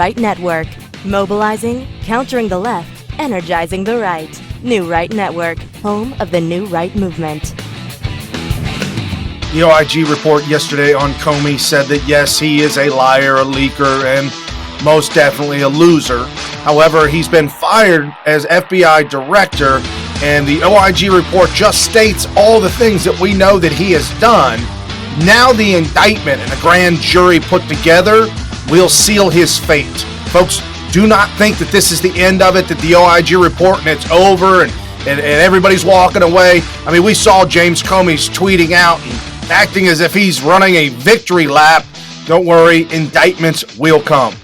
Right Network. Mobilizing, countering the left, energizing the right. New Right Network, home of the New Right movement. The OIG report yesterday on Comey said that yes, he is a liar, a leaker, and most definitely a loser. However, he's been fired as FBI director, and the OIG report just states all the things that we know that he has done. Now the indictment and the grand jury put together will seal his fate. Folks, do not think that this is the end of it, that the OIG report and it's over and everybody's walking away. I mean, we saw James Comey's tweeting out and acting as if he's running a victory lap. Don't worry, indictments will come.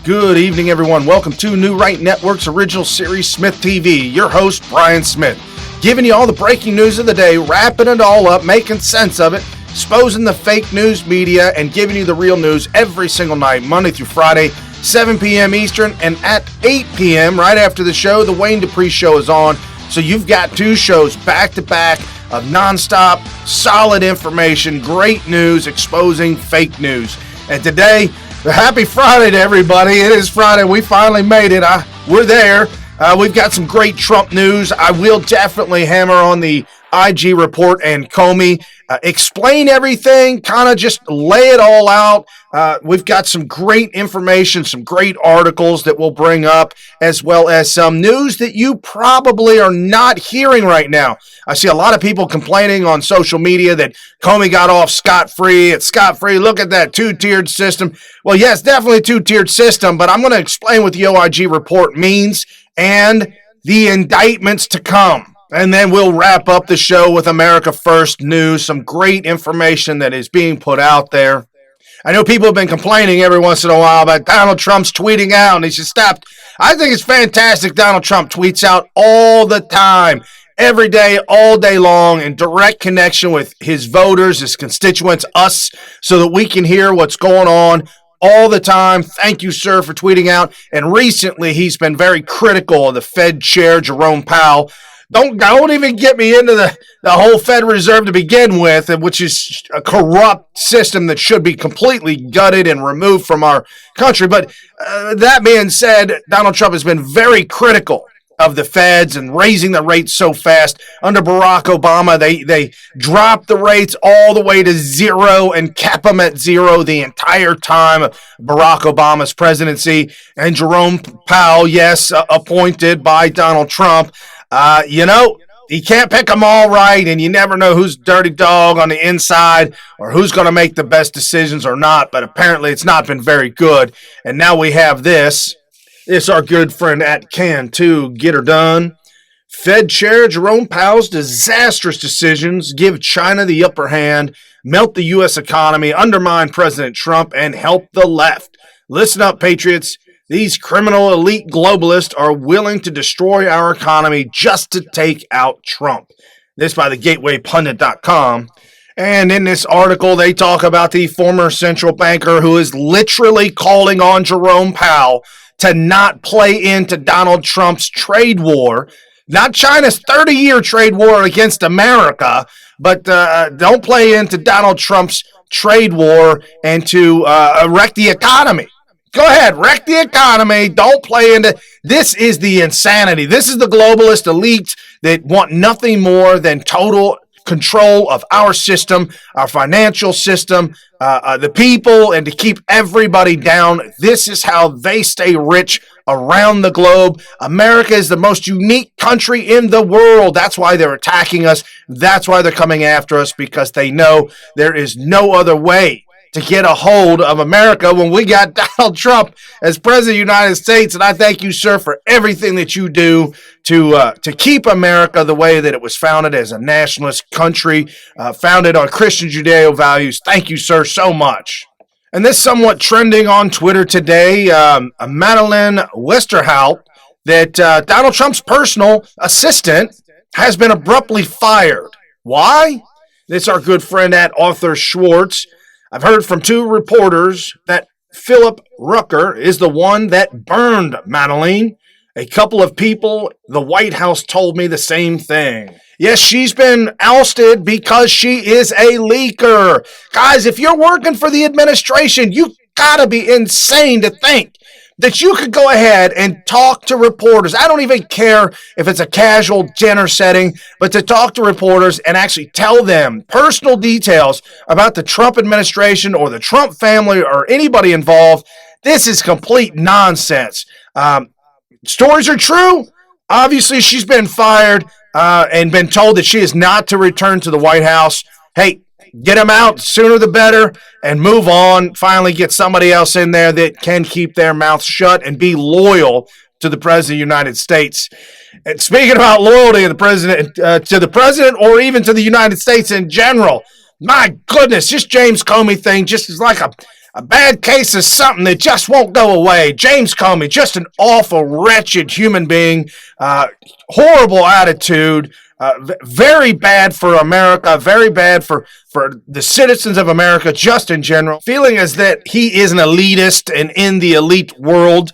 Good evening, everyone. Welcome to New Right Network's original series, SmythTV. Your host, Brian Smith, giving you all the breaking news of the day, wrapping it all up, making sense of it, exposing the fake news media, and giving you the real news every single night, Monday through Friday, 7 p.m. Eastern, and at 8 p.m. right after the show, the Wayne Dupree Show is on. So you've got two shows back-to-back of nonstop, solid information, great news, exposing fake news. And today, happy Friday to everybody. It is Friday. We finally made it. We're there. We've got some great Trump news. I will definitely hammer on the IG report and Comey. Explain everything, kind of just lay it all out. We've got some great information, some great articles that we'll bring up, as well as some news that you probably are not hearing right now. I see a lot of people complaining on social media that Comey got off scot-free. It's scot-free. Look at that two-tiered system. Well, yes, definitely a two-tiered system, but I'm going to explain what the OIG report means and the indictments to come. And then we'll wrap up the show with AmericaFirst news, some great information that is being put out there. I know people have been complaining every once in a while about Donald Trump's tweeting out, and he should stop. I think it's fantastic Donald Trump tweets out all the time, every day, all day long, in direct connection with his voters, his constituents, us, so that we can hear what's going on all the time. Thank you, sir, for tweeting out. And recently, he's been very critical of the Fed chair, Jerome Powell. Don't even get me into the whole Fed Reserve to begin with, which is a corrupt system that should be completely gutted and removed from our country. But that being said, Donald Trump has been very critical of the Feds and raising the rates so fast. Under Barack Obama, they dropped the rates all the way to zero and kept them at zero the entire time of Barack Obama's presidency. And Jerome Powell, yes, appointed by Donald Trump. You can't pick them all right, and you never know who's dirty dog on the inside or who's going to make the best decisions or not, but apparently it's not been very good. And now we have this. This our good friend at Can Too Get Her Done. Fed Chair Jerome Powell's disastrous decisions give China the upper hand, melt the U.S. economy, undermine President Trump, and help the left. Listen up, patriots. These criminal elite globalists are willing to destroy our economy just to take out Trump. This by the GatewayPundit.com. And in this article, they talk about the former central banker who is literally calling on Jerome Powell to not play into Donald Trump's trade war. Not China's 30-year trade war against America, but don't play into Donald Trump's trade war and to wreck the economy. Go ahead, wreck the economy. Don't play into. This is the insanity. This is the globalist elite that want nothing more than total control of our system, our financial system, the people, and to keep everybody down. This is how they stay rich around the globe. America is the most unique country in the world. That's why they're attacking us. That's why they're coming after us, because they know there is no other way to get a hold of America when we got Donald Trump as President of the United States. And I thank you, sir, for everything that you do to keep America the way that it was founded, as a nationalist country, founded on Christian Judeo values. Thank you, sir, so much. And this somewhat trending on Twitter today, MadeleineWesterhout, that Donald Trump's personal assistant has been abruptly fired. Why? This is our good friend at Arthur Schwartz. I've heard from two reporters that Philip Rucker is the one that burned Madeleine. A couple of people, the White House told me the same thing. Yes, she's been ousted because she is a leaker. Guys, if you're working for the administration, you gotta be insane to think that you could go ahead and talk to reporters. I don't even care if it's a casual dinner setting, but to talk to reporters and actually tell them personal details about the Trump administration or the Trump family or anybody involved. This is complete nonsense. Stories are true. Obviously, she's been fired and been told that she is not to return to the White House. Hey, get them out sooner the better and move on. Finally get somebody else in there that can keep their mouth shut and be loyal to the President of the United States. And speaking about loyalty to the president or even to the United States in general, my goodness, this James Comey thing just is like a bad case of something that just won't go away. James Comey, just an awful, wretched human being, horrible attitude, very bad for America, very bad for the citizens of America just in general, feeling as that he is an elitist and in the elite world,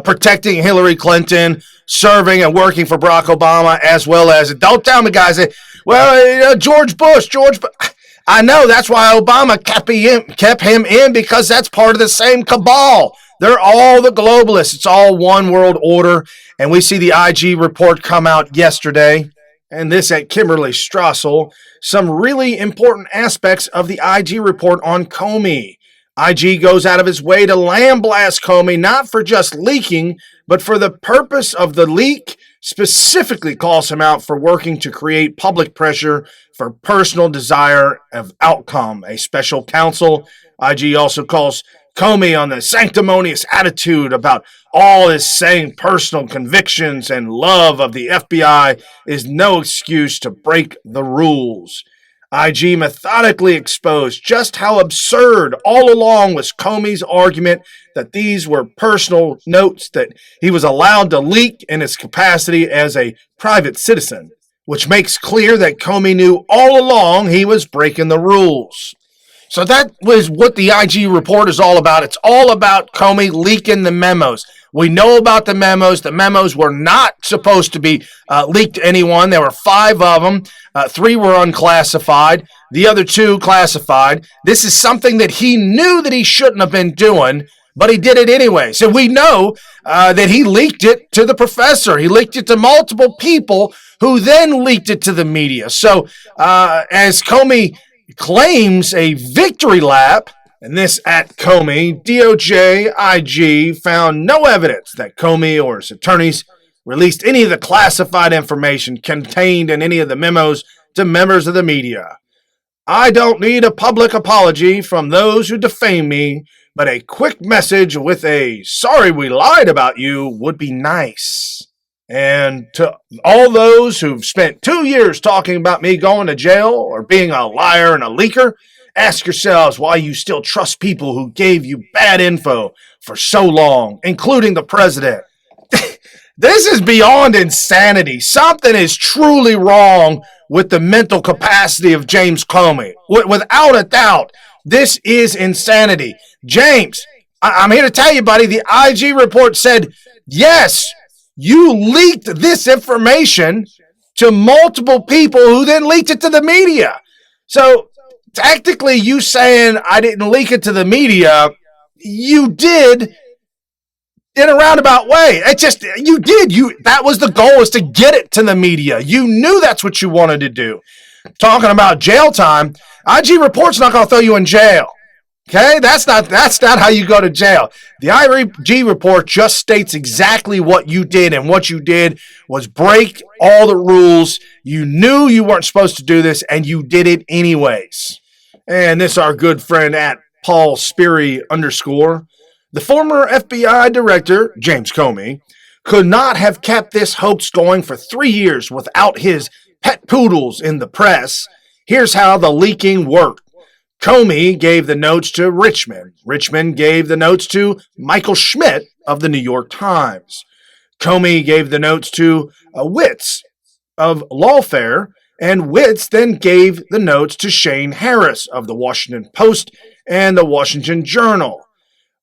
protecting Hillary Clinton, serving and working for Barack Obama, as well as, don't tell me, guys, George Bush. I know that's why Obama kept him in, because that's part of the same cabal. They're all the globalists. It's all one world order. And we see the IG report come out yesterday. And this at Kimberly Strassel, some really important aspects of the IG report on Comey. IG goes out of his way to lambaste Comey, not for just leaking, but for the purpose of the leak, specifically calls him out for working to create public pressure for personal desire of outcome. A special counsel, IG also calls Comey on the sanctimonious attitude about all his saying personal convictions and love of the FBI is no excuse to break the rules. IG methodically exposed just how absurd all along was Comey's argument that these were personal notes that he was allowed to leak in his capacity as a private citizen, which makes clear that Comey knew all along he was breaking the rules. So that was what the IG report is all about. It's all about Comey leaking the memos. We know about the memos. The memos were not supposed to be leaked to anyone. There were 5 of them. 3 were unclassified. The other 2 classified. This is something that he knew that he shouldn't have been doing, but he did it anyway. So we know that he leaked it to the professor. He leaked it to multiple people who then leaked it to the media. So as Comey claims a victory lap, and this at Comey, DOJ, IG found no evidence that Comey or his attorneys released any of the classified information contained in any of the memos to members of the media. I don't need a public apology from those who defame me, but a quick message with a sorry we lied about you would be nice. And to all those who've spent 2 years talking about me going to jail or being a liar and a leaker, ask yourselves why you still trust people who gave you bad info for so long, including the president. This is beyond insanity. Something is truly wrong with the mental capacity of James Comey. Without a doubt, this is insanity. James, I'm here to tell you, buddy, the IG report said, yes, you leaked this information to multiple people who then leaked it to the media. So technically, you saying I didn't leak it to the media, you did in a roundabout way. You did. That was the goal, is to get it to the media. You knew that's what you wanted to do. Talking about jail time, IG report's not going to throw you in jail. Okay, that's not how you go to jail. The IG report just states exactly what you did, and what you did was break all the rules. You knew you weren't supposed to do this, and you did it anyways. And this our good friend at Paul Sperry _ the former FBI director, James Comey, could not have kept this hoax going for 3 years without his pet poodles in the press. Here's how the leaking worked. Comey gave the notes to Richmond. Richmond gave the notes to Michael Schmidt of the New York Times. Comey gave the notes to Witz of Lawfare, and Witz then gave the notes to Shane Harris of the Washington Post and the Washington Journal.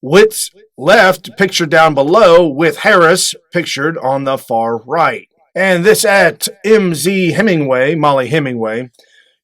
Witz left, pictured down below, with Harris pictured on the far right. And this at MZ Hemingway, Molly Hemingway.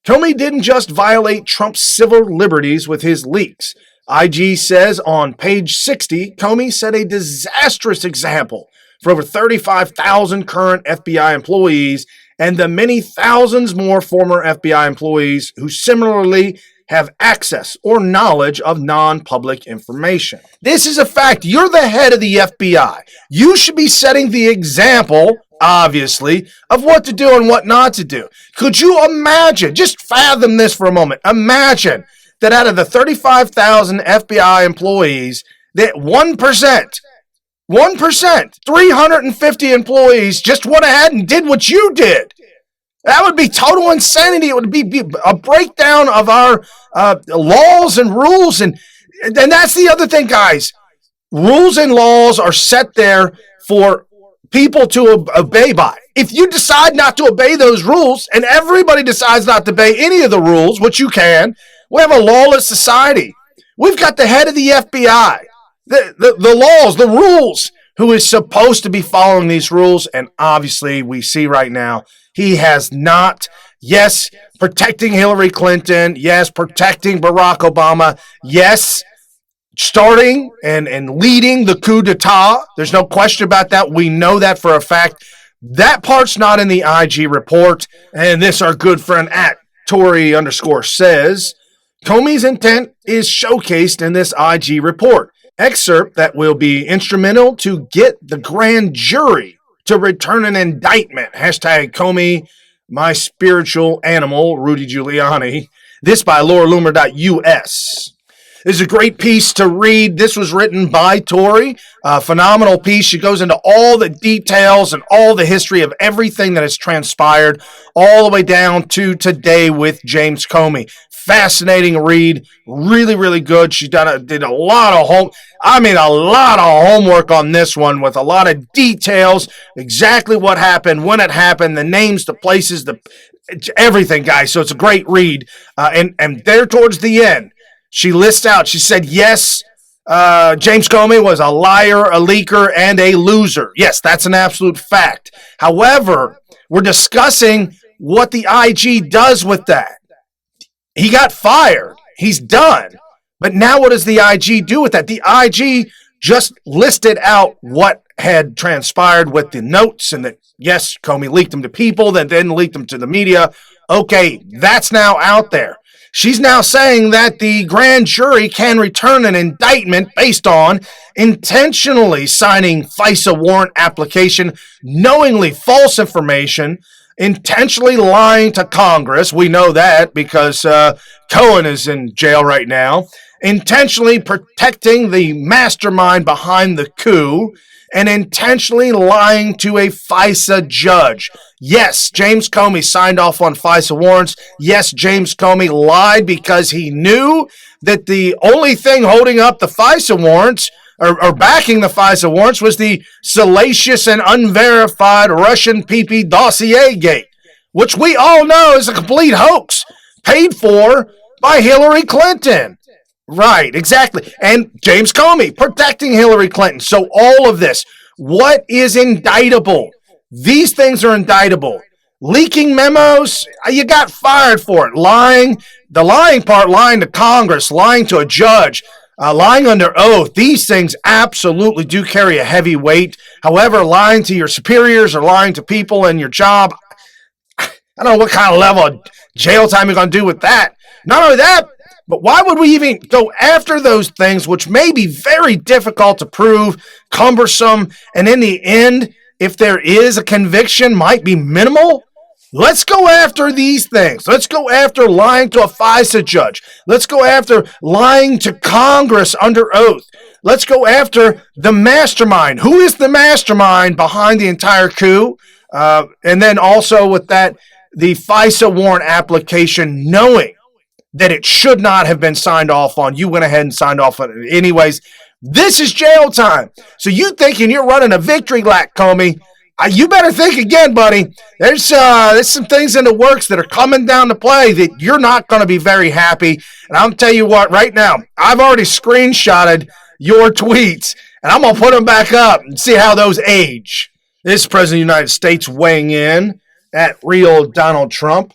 Comey didn't just violate Trump's civil liberties with his leaks. IG says on page 60, Comey set a disastrous example for over 35,000 current FBI employees and the many thousands more former FBI employees who similarly have access or knowledge of non-public information. This is a fact. You're the head of the FBI. You should be setting the example, obviously, of what to do and what not to do. Could you imagine, just fathom this for a moment, imagine that out of the 35,000 FBI employees, that 1%, 350 employees just went ahead and did what you did. That would be total insanity. It would be a breakdown of our laws and rules. And that's the other thing, guys. Rules and laws are set there for people to obey by. If you decide not to obey those rules, and everybody decides not to obey any of the rules, which you can, we have a lawless society. We've got the head of the FBI, the laws, the rules, who is supposed to be following these rules. And obviously, we see right now, he has not. Yes, protecting Hillary Clinton. Yes, protecting Barack Obama. Yes, starting and leading the coup d'etat. There's no question about that. We know that for a fact. That part's not in the IG report. And this, our good friend at Tory_says, Comey's intent is showcased in this IG report. Excerpt that will be instrumental to get the grand jury to return an indictment. Hashtag Comey, my spiritual animal, Rudy Giuliani. This by lauraloomer.us. This is a great piece to read. This was written by Tori. A phenomenal piece. She goes into all the details and all the history of everything that has transpired all the way down to today with James Comey. Fascinating read. Really, really good. She did a lot of homework on this one with a lot of details. Exactly what happened, when it happened, the names, the places, everything, guys. So it's a great read. And there towards the end, she lists out, she said, yes, James Comey was a liar, a leaker, and a loser. Yes, that's an absolute fact. However, we're discussing what the IG does with that. He got fired. He's done. But now what does the IG do with that? The IG just listed out what had transpired with the notes and that, yes, Comey leaked them to people, then leaked them to the media. Okay, that's now out there. She's now saying that the grand jury can return an indictment based on intentionally signing FISA warrant application, knowingly false information, intentionally lying to Congress. We know that because Cohen is in jail right now. Intentionally protecting the mastermind behind the coup, and intentionally lying to a FISA judge. Yes, James Comey signed off on FISA warrants. Yes, James Comey lied because he knew that the only thing holding up the FISA warrants or backing the FISA warrants was the salacious and unverified Russian PP dossier gate, which we all know is a complete hoax paid for by Hillary Clinton. Right, exactly. And James Comey protecting Hillary Clinton. So all of this, what is indictable? These things are indictable. Leaking memos, you got fired for it. Lying, the lying part, lying to Congress, lying to a judge, lying under oath. These things absolutely do carry a heavy weight. However, lying to your superiors or lying to people in your job, I don't know what kind of level of jail time you're going to do with that. Not only that, but why would we even go after those things, which may be very difficult to prove, cumbersome, and in the end, if there is a conviction, might be minimal? Let's go after these things. Let's go after lying to a FISA judge. Let's go after lying to Congress under oath. Let's go after the mastermind. Who is the mastermind behind the entire coup? And then also with that, the FISA warrant application, knowing that it should not have been signed off on. You went ahead and signed off on it anyways. This is jail time. So you thinking you're running a victory lap, Comey? You better think again, buddy. There's some things in the works that are coming down to play that you're not going to be very happy. And I'll tell you what, right now, I've already screenshotted your tweets, and I'm going to put them back up and see how those age. This is President of the United States weighing in at real Donald Trump.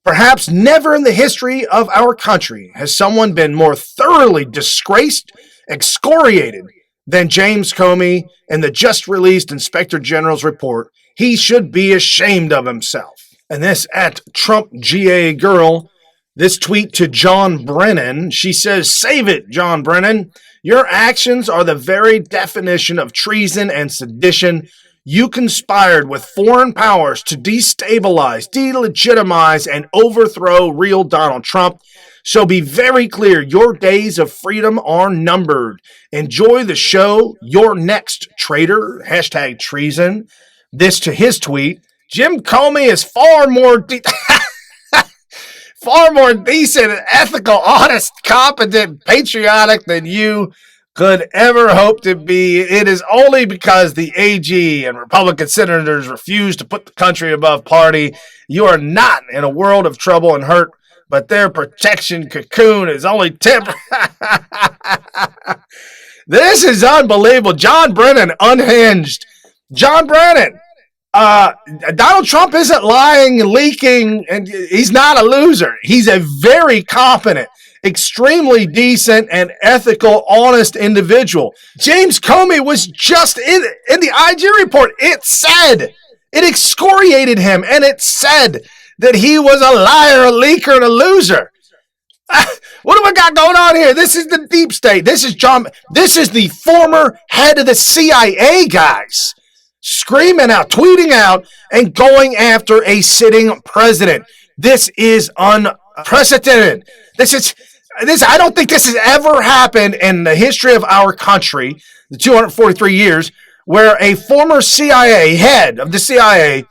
Perhaps never in the history of our country has someone been more thoroughly disgraced, excoriated than James Comey in the just released Inspector General's report. He should be ashamed of himself. And this at Trump GA Girl, this tweet to John Brennan, she says, "Save it, John Brennan. Your actions are the very definition of treason and sedition. You conspired with foreign powers to destabilize, delegitimize, and overthrow real Donald Trump. So be very clear, your days of freedom are numbered. Enjoy the show. You're next, traitor. Hashtag treason." This to his tweet, "Jim Comey is far more decent, ethical, honest, competent, patriotic than you could ever hope to be. It is only because the AG and Republican senators refuse to put the country above party. You are not in a world of trouble and hurt, but their protection cocoon is only temporary." This is unbelievable. John Brennan, unhinged. John Brennan, Donald Trump isn't lying, leaking, and he's not a loser. He's a very competent, extremely decent, and ethical, honest individual. James Comey was just in the IG report. It said, it excoriated him, and it said that he was a liar, a leaker, and a loser. What do we got going on here? This is the deep state. This is the former head of the CIA, guys, screaming out, tweeting out, and going after a sitting president. This is unprecedented. I don't think this has ever happened in the history of our country, the 243 years, where a former CIA head of the CIA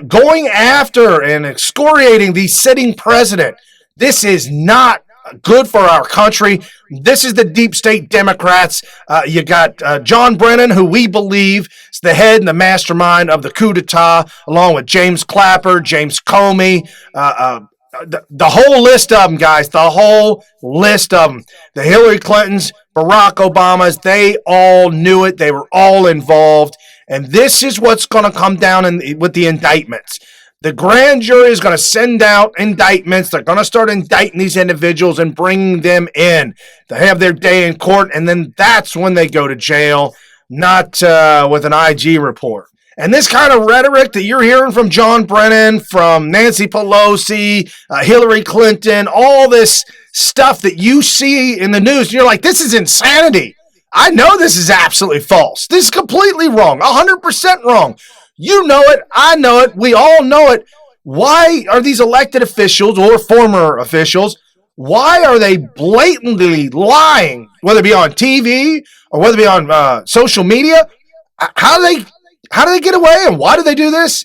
going after and excoriating the sitting president. This is not good for our country. This is the deep state Democrats. You got John Brennan, who we believe is the head and the mastermind of the coup d'etat, along with James Clapper, James Comey, the whole list of them, guys, the whole list of them. The Hillary Clintons, Barack Obamas, they all knew it. They were all involved. And this is what's going to come down with the indictments. The grand jury is going to send out indictments. They're going to start indicting these individuals and bringing them in. They have their day in court, and then that's when they go to jail, not with an IG report. And this kind of rhetoric that you're hearing from John Brennan, from Nancy Pelosi, Hillary Clinton, all this stuff that you see in the news, you're like, this is insanity. I know this is absolutely false. This is completely wrong, 100% wrong. You know it. I know it. We all know it. Why are these elected officials or former officials, why are they blatantly lying, whether it be on TV or whether it be on social media? How do they get away, and why do they do this?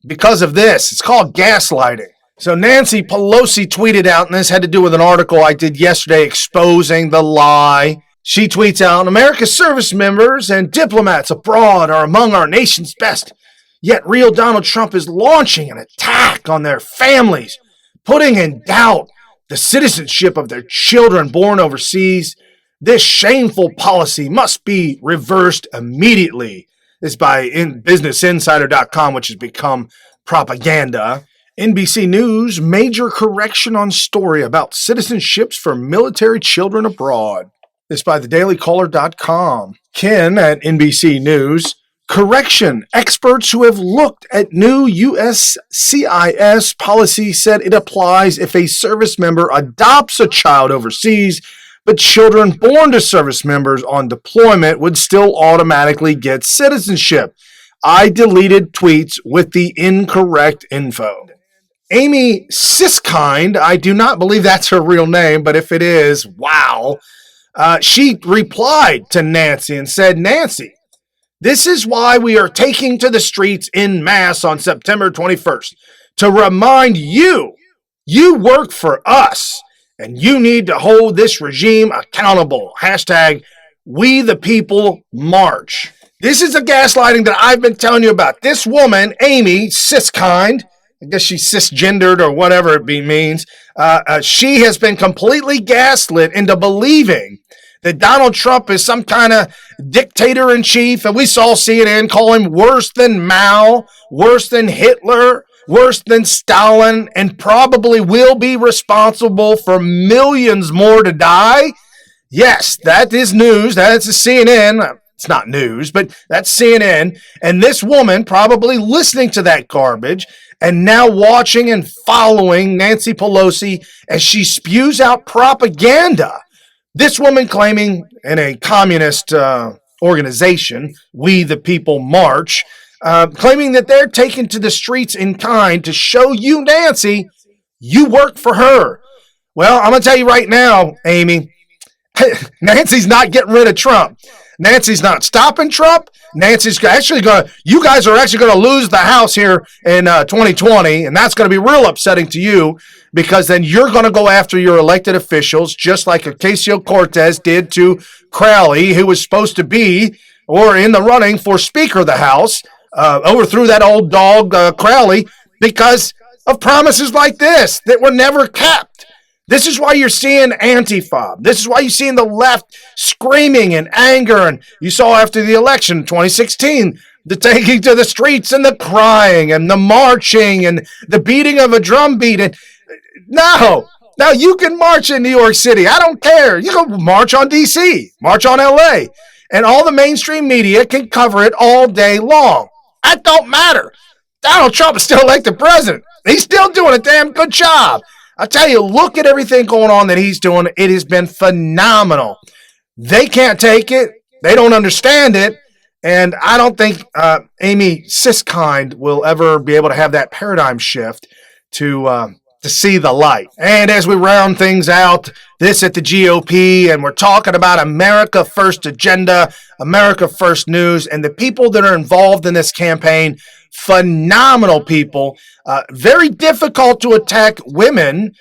Because of this. It's called gaslighting. So Nancy Pelosi tweeted out, and this had to do with an article I did yesterday exposing the lie. She tweets out, "America's service members and diplomats abroad are among our nation's best. Yet real Donald Trump is launching an attack on their families, putting in doubt the citizenship of their children born overseas. This shameful policy must be reversed immediately." This is by BusinessInsider.com, which has become propaganda. NBC News, major correction on story about citizenships for military children abroad. This by thedailycaller.com. Ken at NBC News, correction. Experts who have looked at new USCIS policy said it applies if a service member adopts a child overseas, but children born to service members on deployment would still automatically get citizenship. I deleted tweets with the incorrect info. Amy Siskind, I do not believe that's her real name, but if it is, wow. She replied to Nancy and said, "Nancy, this is why we are taking to the streets en masse on September 21st, to remind you work for us, and you need to hold this regime accountable. Hashtag We the People March." This is the gaslighting that I've been telling you about. This woman, Amy Siskind, I guess she's cisgendered or whatever it means. She has been completely gaslit into believing that Donald Trump is some kind of dictator-in-chief. And we saw CNN call him worse than Mao, worse than Hitler, worse than Stalin, and probably will be responsible for millions more to die. Yes, that is news. That's a CNN. It's not news, but that's CNN. And this woman probably listening to that garbage and now watching and following Nancy Pelosi as she spews out propaganda. This woman claiming in a communist organization, We the People March, claiming that they're taken to the streets in kind to show you, Nancy, you work for her. Well, I'm going to tell you right now, Amy, Nancy's not getting rid of Trump. Nancy's not stopping Trump. Nancy's actually going to, you guys are actually going to lose the House here in 2020, and that's going to be real upsetting to you because then you're going to go after your elected officials just like Ocasio-Cortez did to Crowley, who was supposed to be or in the running for Speaker of the House, overthrew that old dog Crowley because of promises like this that were never kept. This is why you're seeing Antifa. This is why you're seeing the left screaming in anger. And you saw after the election in 2016, the taking to the streets and the crying and the marching and the beating of a drum beat. And no, now you can march in New York City. I don't care. You can march on D.C., march on L.A., and all the mainstream media can cover it all day long. That don't matter. Donald Trump is still elected president. He's still doing a damn good job. I tell you, look at everything going on that he's doing. It has been phenomenal. They can't take it. They don't understand it. And I don't think Amy Siskind will ever be able to have that paradigm shift to see the light. And as we round things out, this at the GOP, and we're talking about America First agenda, America First news, and the people that are involved in this campaign, phenomenal people. Very difficult to attack women.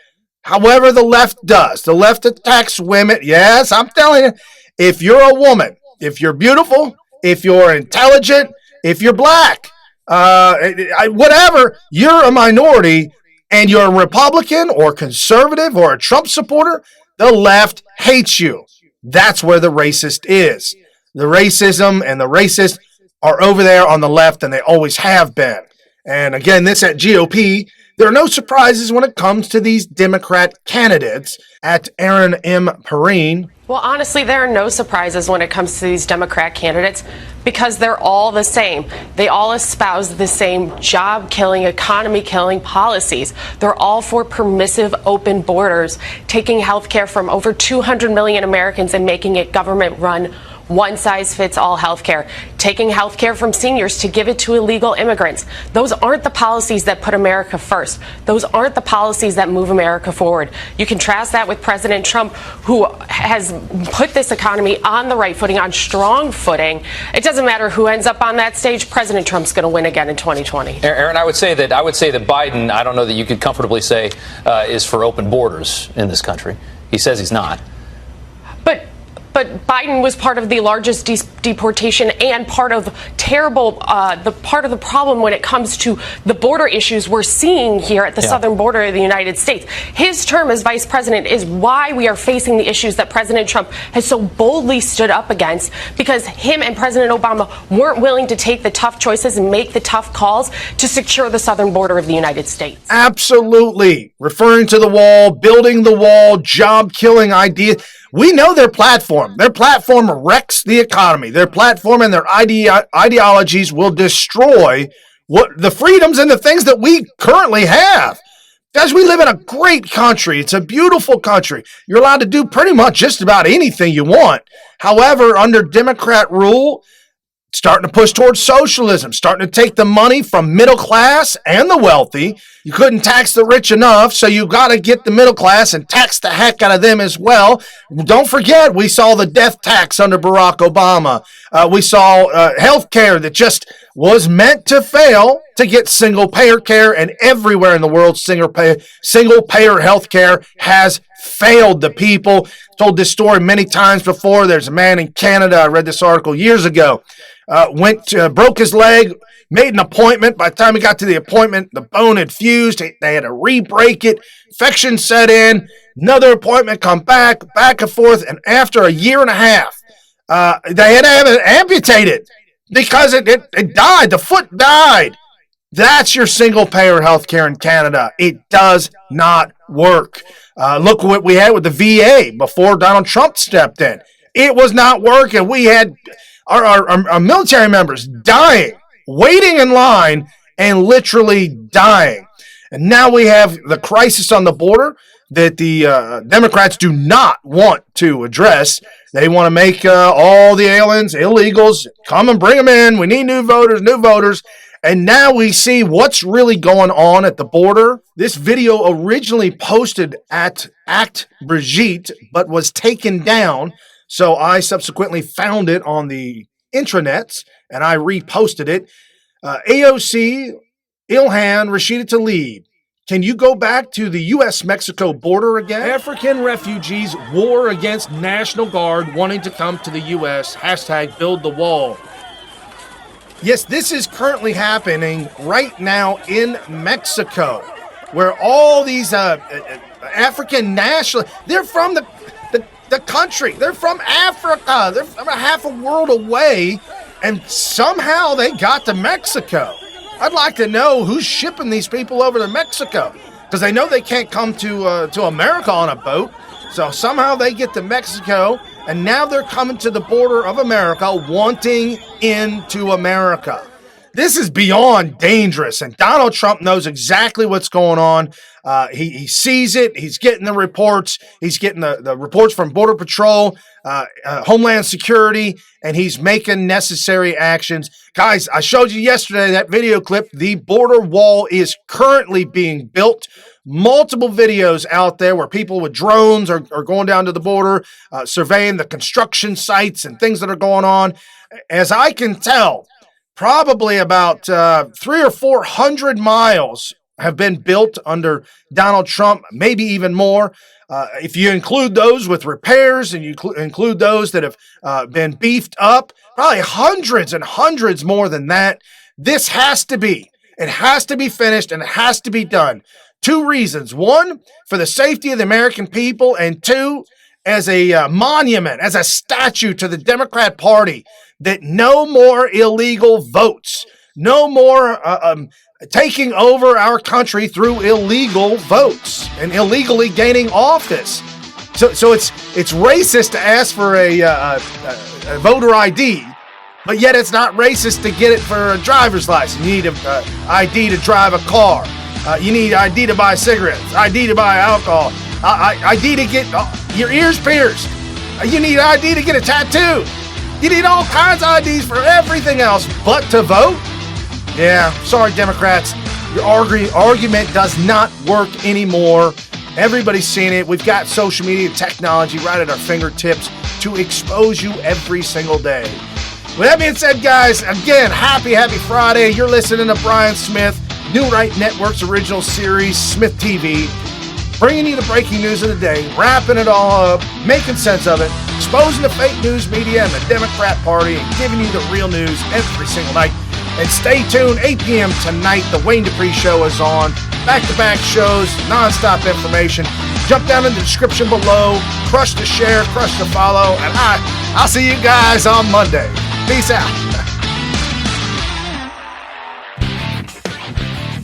However, the left does. The left attacks women. Yes, I'm telling you, if you're a woman, if you're beautiful, if you're intelligent, if you're black, whatever, you're a minority and you're a Republican or conservative or a Trump supporter, the left hates you. That's where the racist is. The racism and the racist are over there on the left, and they always have been. And again, this at GOP, there are no surprises when it comes to these Democrat candidates at Aaron M. Perrine. Well, honestly, there are no surprises when it comes to these Democrat candidates because they're all the same. They all espouse the same job-killing, economy-killing policies. They're all for permissive open borders, taking health care from over 200 million Americans and making it government-run, one-size-fits-all health care, taking health care from seniors to give it to illegal immigrants. Those aren't the policies that put America first. Those aren't the policies that move America forward. You contrast that with President Trump, who has put this economy on the right footing, on strong footing. It doesn't matter who ends up on that stage. President Trump's going to win again in 2020. Aaron, I would say that Biden, I don't know that you could comfortably say is for open borders in this country. He says he's not. But Biden was part of the largest deportation and part of the problem when it comes to the border issues we're seeing here at the southern border of the United States. His term as vice president is why we are facing the issues that President Trump has so boldly stood up against, because him and President Obama weren't willing to take the tough choices and make the tough calls to secure the southern border of the United States. Absolutely. Referring to the wall, building the wall, job-killing idea. We know their platform. Their platform wrecks the economy. Their platform and their ideologies will destroy what the freedoms and the things that we currently have. Guys, we live in a great country. It's a beautiful country. You're allowed to do pretty much just about anything you want. However, under Democrat rule, starting to push towards socialism, starting to take the money from middle class and the wealthy. You couldn't tax the rich enough, so you got to get the middle class and tax the heck out of them as well. Don't forget, we saw the death tax under Barack Obama. We saw health care that just was meant to fail to get single-payer care, and everywhere in the world, single-payer health care has failed the people. Told this story many times before. There's a man in Canada, I read this article years ago, broke his leg, made an appointment. By the time he got to the appointment, the bone had fused. They had to re-break it. Infection set in. Another appointment, come back and forth. And after a year and a half, they had to have it amputated because it died. The foot died. That's your single-payer healthcare in Canada. It does not work. Look what we had with the VA before Donald Trump stepped in. It was not working. We had our military members dying, waiting in line, and literally dying. And now we have the crisis on the border that the Democrats do not want to address. They want to make all the aliens, illegals, come and bring them in. We need new voters. And now we see what's really going on at the border. This video originally posted at Act Brigitte, but was taken down. So I subsequently found it on the intranets, and I reposted it. AOC, Ilhan, Rashida Tlaib. Can you go back to the U.S.-Mexico border again? African refugees war against National Guard wanting to come to the U.S. # build the wall. Yes, this is currently happening right now in Mexico, where all these African nationalists, they're from the country. They're from Africa. They're from a half a world away, and somehow they got to Mexico. I'd like to know who's shipping these people over to Mexico, because they know they can't come to America on a boat. So somehow they get to Mexico, and now they're coming to the border of America, wanting into America. This is beyond dangerous, and Donald Trump knows exactly what's going on. He sees it. He's getting the reports. He's getting the reports from Border Patrol, Homeland Security, and he's making necessary actions. Guys, I showed you yesterday that video clip. The border wall is currently being built. Multiple videos out there where people with drones are going down to the border, surveying the construction sites and things that are going on. As I can tell, probably about 300 or 400 miles have been built under Donald Trump, maybe even more. If you include those with repairs and you include those that have been beefed up, probably hundreds and hundreds more than that. This has to be. It has to be finished, and it has to be done. 2 reasons. 1, for the safety of the American people, and 2, as a monument, as a statue to the Democrat Party, that no more illegal votes, no more taking over our country through illegal votes and illegally gaining office. So it's racist to ask for a voter ID, but yet it's not racist to get it for a driver's license. You need an ID to drive a car. You need ID to buy cigarettes, ID to buy alcohol, ID to get your ears pierced. You need ID to get a tattoo. You need all kinds of IDs for everything else, but to vote? Yeah, sorry, Democrats. Your argument does not work anymore. Everybody's seen it. We've got social media technology right at our fingertips to expose you every single day. With that being said, guys, again, happy Friday. You're listening to Brian Smith, New Right Network's original series, SmythTV, bringing you the breaking news of the day, wrapping it all up, making sense of it, exposing the fake news media and the Democrat Party, and giving you the real news every single night. And stay tuned, 8 p.m. tonight, the Wayne Dupree Show is on. Back-to-back shows, non-stop information. Jump down in the description below, crush the share, crush the follow, and I'll see you guys on Monday. Peace out.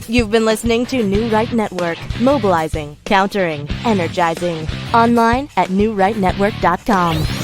You've been listening to New Right Network, mobilizing, countering, energizing. Online at newrightnetwork.com.